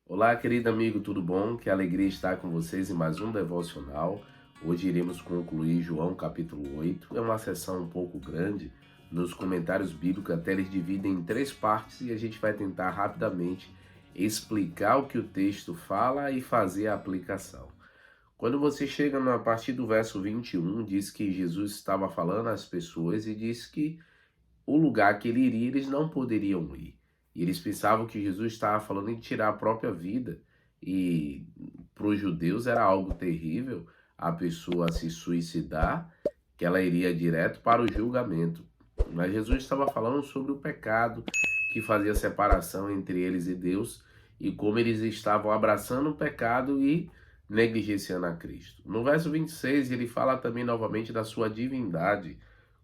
Olá, querido amigo, tudo bom? Que alegria estar com vocês em mais um devocional. Hoje iremos concluir João capítulo 8. É uma sessão um pouco grande. Nos comentários bíblicos até eles dividem em três partes e a gente vai tentar rapidamente explicar o que o texto fala e fazer a aplicação. Quando você chega a partir do verso 21, diz que Jesus estava falando às pessoas e diz que o lugar que ele iria, eles não poderiam ir. E eles pensavam que Jesus estava falando em tirar a própria vida. E para os judeus era algo terrível a pessoa se suicidar, que ela iria direto para o julgamento. Mas Jesus estava falando sobre o pecado que fazia separação entre eles e Deus e como eles estavam abraçando o pecado e negligenciando a Cristo. No verso 26, ele fala também novamente da sua divindade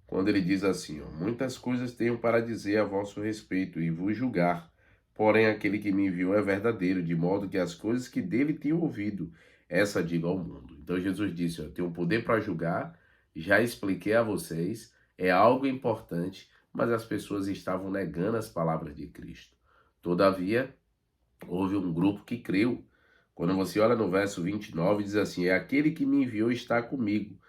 quando ele diz assim, ó, muitas coisas tenho para dizer a vosso respeito e vos julgar, porém aquele que me enviou é verdadeiro, de modo que as coisas que dele tenho ouvido, essa digo ao mundo. Então Jesus disse, ó, eu tenho poder para julgar, já expliquei a vocês, é algo importante, mas as pessoas estavam negando as palavras de Cristo. Todavia, houve um grupo que creu. Quando você olha no verso 29, diz assim, é aquele que me enviou está comigo,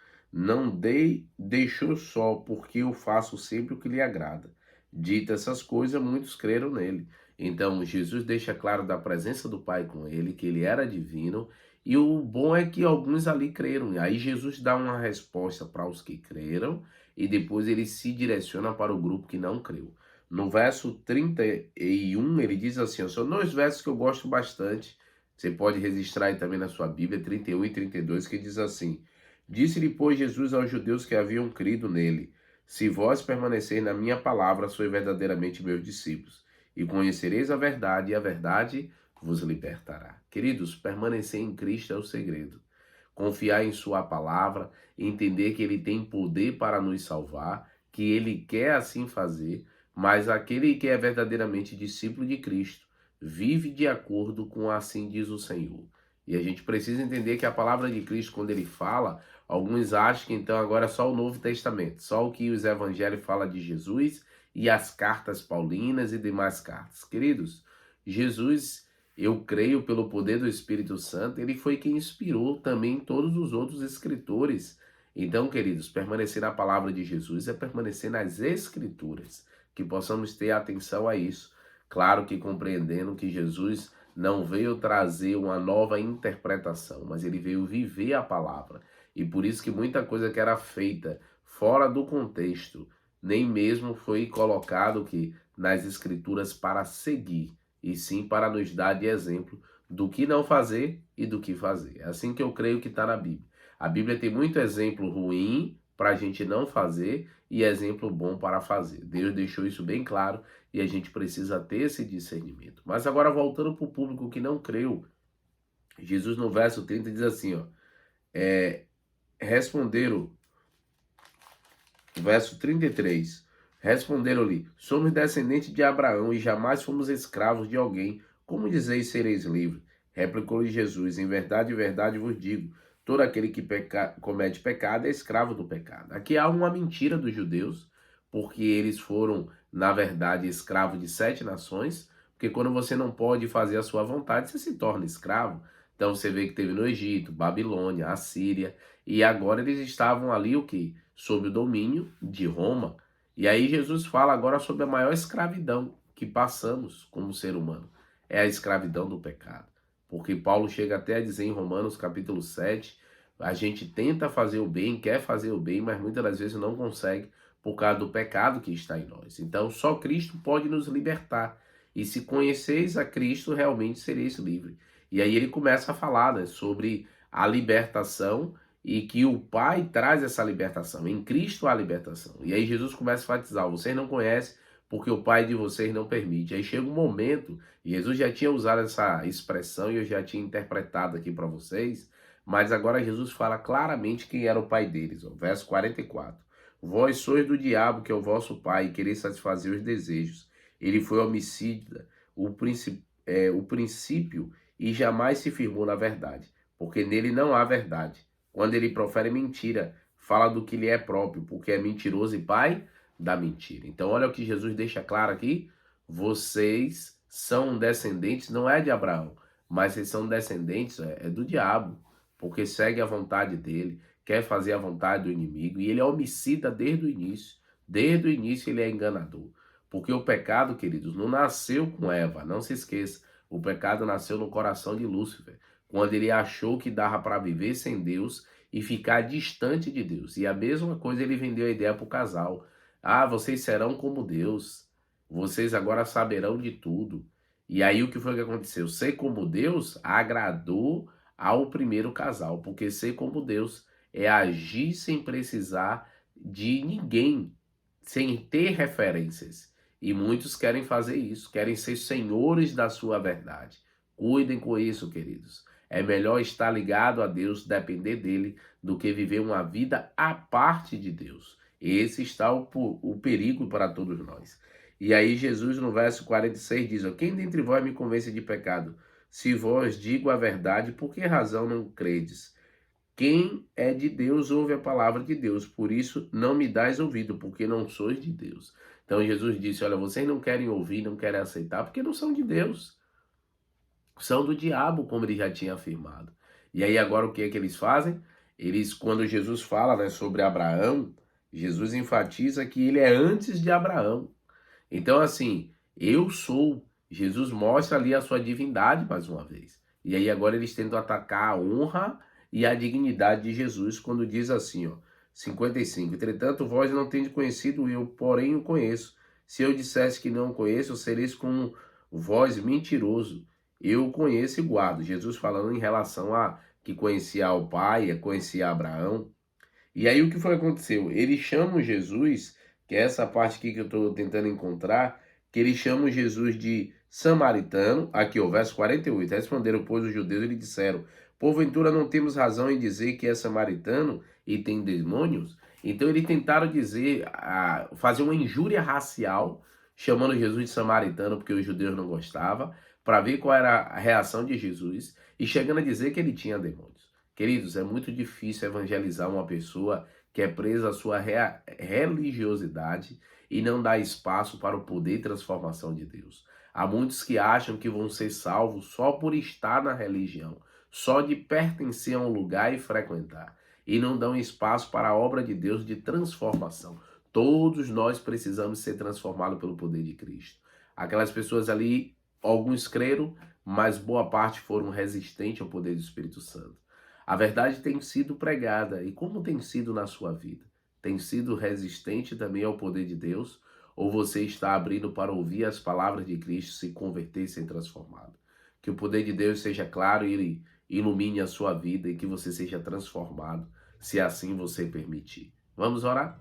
deixou só, porque eu faço sempre o que lhe agrada. Dita essas coisas, muitos creram nele. Então, Jesus deixa claro da presença do Pai com ele, que ele era divino, e o bom é que alguns ali creram. E aí Jesus dá uma resposta para os que creram, e depois ele se direciona para o grupo que não creu. No verso 31, ele diz assim, são dois versos que eu gosto bastante, você pode registrar aí também na sua Bíblia, 31 e 32, que diz assim, disse-lhe, pois, Jesus aos judeus que haviam crido nele, se vós permaneceis na minha palavra, sois verdadeiramente meus discípulos, e conhecereis a verdade, e a verdade vos libertará. Queridos, permanecer em Cristo é o segredo. Confiar em sua palavra, entender que ele tem poder para nos salvar, que ele quer assim fazer, mas aquele que é verdadeiramente discípulo de Cristo vive de acordo com assim diz o Senhor. E a gente precisa entender que a palavra de Cristo, quando ele fala, alguns acham que então agora é só o Novo Testamento, só o que os evangelhos falam de Jesus e as cartas paulinas e demais cartas. Queridos, Jesus, eu creio pelo poder do Espírito Santo, ele foi quem inspirou também todos os outros escritores. Então, queridos, permanecer na palavra de Jesus é permanecer nas Escrituras, que possamos ter atenção a isso. Claro que compreendendo que Jesus não veio trazer uma nova interpretação, mas ele veio viver a palavra. E por isso que muita coisa que era feita fora do contexto, nem mesmo foi colocado que nas escrituras para seguir, e sim para nos dar de exemplo do que não fazer e do que fazer. É assim que eu creio que está na Bíblia. A Bíblia tem muito exemplo ruim para a gente não fazer e exemplo bom para fazer. Deus deixou isso bem claro e a gente precisa ter esse discernimento. Mas agora voltando para o público que não creu, Jesus no verso 30 diz assim, ó, responderam, verso 33, responderam-lhe, somos descendentes de Abraão e jamais fomos escravos de alguém, como dizeis sereis livres? Replicou-lhe Jesus, em verdade vos digo, todo aquele que comete pecado é escravo do pecado. Aqui há uma mentira dos judeus, porque eles foram, na verdade, escravos de 7 nações, porque quando você não pode fazer a sua vontade, você se torna escravo. Então você vê que teve no Egito, Babilônia, Assíria, e agora eles estavam ali o quê? Sob o domínio de Roma. E aí Jesus fala agora sobre a maior escravidão que passamos como ser humano. É a escravidão do pecado. Porque Paulo chega até a dizer em Romanos capítulo 7, a gente tenta fazer o bem, quer fazer o bem, mas muitas das vezes não consegue por causa do pecado que está em nós. Então só Cristo pode nos libertar. E se conheceis a Cristo, realmente sereis livres. E aí ele começa a falar, né, sobre a libertação e que o Pai traz essa libertação. Em Cristo há libertação. E aí Jesus começa a enfatizar, vocês não conhecem porque o Pai de vocês não permite. Aí chega um momento, e Jesus já tinha usado essa expressão e eu já tinha interpretado aqui para vocês, mas agora Jesus fala claramente quem era o Pai deles. Ó, verso 44. Vós sois do diabo, que é o vosso pai, e quereis satisfazer os desejos. Ele foi homicida, o princípio, e jamais se firmou na verdade, porque nele não há verdade. Quando ele profere mentira, fala do que lhe é próprio, porque é mentiroso e pai da mentira. Então olha o que Jesus deixa claro aqui, vocês são descendentes, não é de Abraão, mas eles são descendentes do diabo, porque segue a vontade dele, quer fazer a vontade do inimigo, e ele é homicida desde o início. Desde o início ele é enganador. Porque o pecado, queridos, não nasceu com Eva, não se esqueça. O pecado nasceu no coração de Lúcifer, quando ele achou que dava para viver sem Deus e ficar distante de Deus. E a mesma coisa ele vendeu a ideia para o casal. Ah, vocês serão como Deus. Vocês agora saberão de tudo. E aí o que foi que aconteceu? Ser como Deus agradou ao primeiro casal, porque ser como Deus é agir sem precisar de ninguém, sem ter referências. E muitos querem fazer isso, querem ser senhores da sua verdade. Cuidem com isso, queridos. É melhor estar ligado a Deus, depender dele, do que viver uma vida à parte de Deus. Esse está o perigo para todos nós. E aí Jesus no verso 46 diz, ó, quem dentre vós me convence de pecado? Se vós digo a verdade, por que razão não credes? Quem é de Deus ouve a palavra de Deus, por isso não me dais ouvido, porque não sois de Deus. Então Jesus disse, olha, vocês não querem ouvir, não querem aceitar, porque não são de Deus. São do diabo, como ele já tinha afirmado. E aí agora o que é que eles fazem? Eles, quando Jesus fala, né, sobre Abraão, Jesus enfatiza que ele é antes de Abraão. Então, assim, eu sou. Jesus mostra ali a sua divindade mais uma vez. E aí agora eles tentam atacar a honra e a dignidade de Jesus quando diz assim, ó, 55. Entretanto, vós não tendes conhecido eu, porém o conheço. Se eu dissesse que não o conheço, sereis como vós mentiroso. Eu o conheço e guardo. Jesus falando em relação a que conhecia o Pai, conhecia Abraão. E aí o que foi que aconteceu? Eles chamam Jesus, que é essa parte aqui que eu estou tentando encontrar, que eles chamam Jesus de samaritano, aqui o verso 48, responderam, pois, os judeus e lhe disseram, porventura não temos razão em dizer que é samaritano e tem demônios? Então eles tentaram dizer, fazer uma injúria racial, chamando Jesus de samaritano porque os judeus não gostavam, para ver qual era a reação de Jesus, e chegando a dizer que ele tinha demônios. Queridos, é muito difícil evangelizar uma pessoa que é presa à sua religiosidade e não dá espaço para o poder e transformação de Deus. Há muitos que acham que vão ser salvos só por estar na religião, só de pertencer a um lugar e frequentar, e não dão espaço para a obra de Deus de transformação. Todos nós precisamos ser transformados pelo poder de Cristo. Aquelas pessoas ali, alguns creram, mas boa parte foram resistentes ao poder do Espírito Santo. A verdade tem sido pregada. E como tem sido na sua vida? Tem sido resistente também ao poder de Deus? Ou você está abrindo para ouvir as palavras de Cristo, se converter e ser transformado? Que o poder de Deus seja claro e ele ilumine a sua vida e que você seja transformado, se assim você permitir. Vamos orar?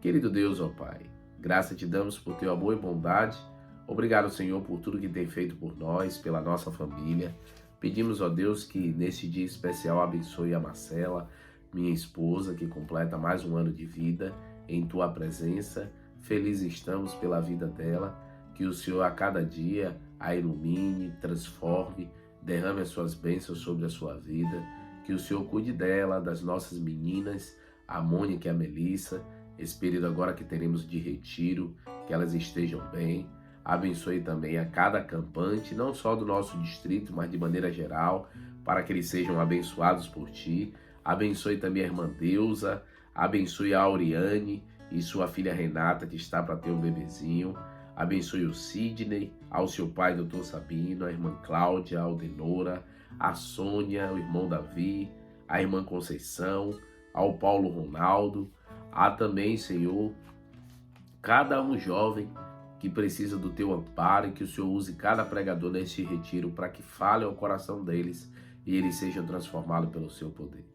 Querido Deus, ó Pai, graça te damos por teu amor e bondade. Obrigado, Senhor, por tudo que tem feito por nós, pela nossa família. Pedimos, ó Deus, que nesse dia especial abençoe a Marcela, minha esposa, que completa mais um ano de vida em Tua presença. Felizes estamos pela vida dela, que o Senhor a cada dia a ilumine, transforme, derrame as suas bênçãos sobre a sua vida, que o Senhor cuide dela, das nossas meninas, a Mônica e a Melissa, esse período agora que teremos de retiro, que elas estejam bem. Abençoe também a cada acampante, não só do nosso distrito, mas de maneira geral, para que eles sejam abençoados por Ti. Abençoe também a irmã Deusa, abençoe a Auriane e sua filha Renata, que está para ter um bebezinho. Abençoe o Sidney, ao seu pai, Dr. Sabino, a irmã Cláudia, a Aldenora, a Sônia, o irmão Davi, a irmã Conceição, ao Paulo Ronaldo. Há também, Senhor, cada um jovem que precisa do teu amparo e que o Senhor use cada pregador neste retiro para que fale ao coração deles e eles sejam transformados pelo seu poder.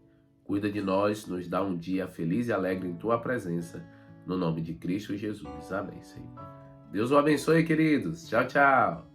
Cuida de nós, nos dá um dia feliz e alegre em tua presença, no nome de Cristo Jesus. Amém, Senhor. Deus o abençoe, queridos. Tchau, tchau.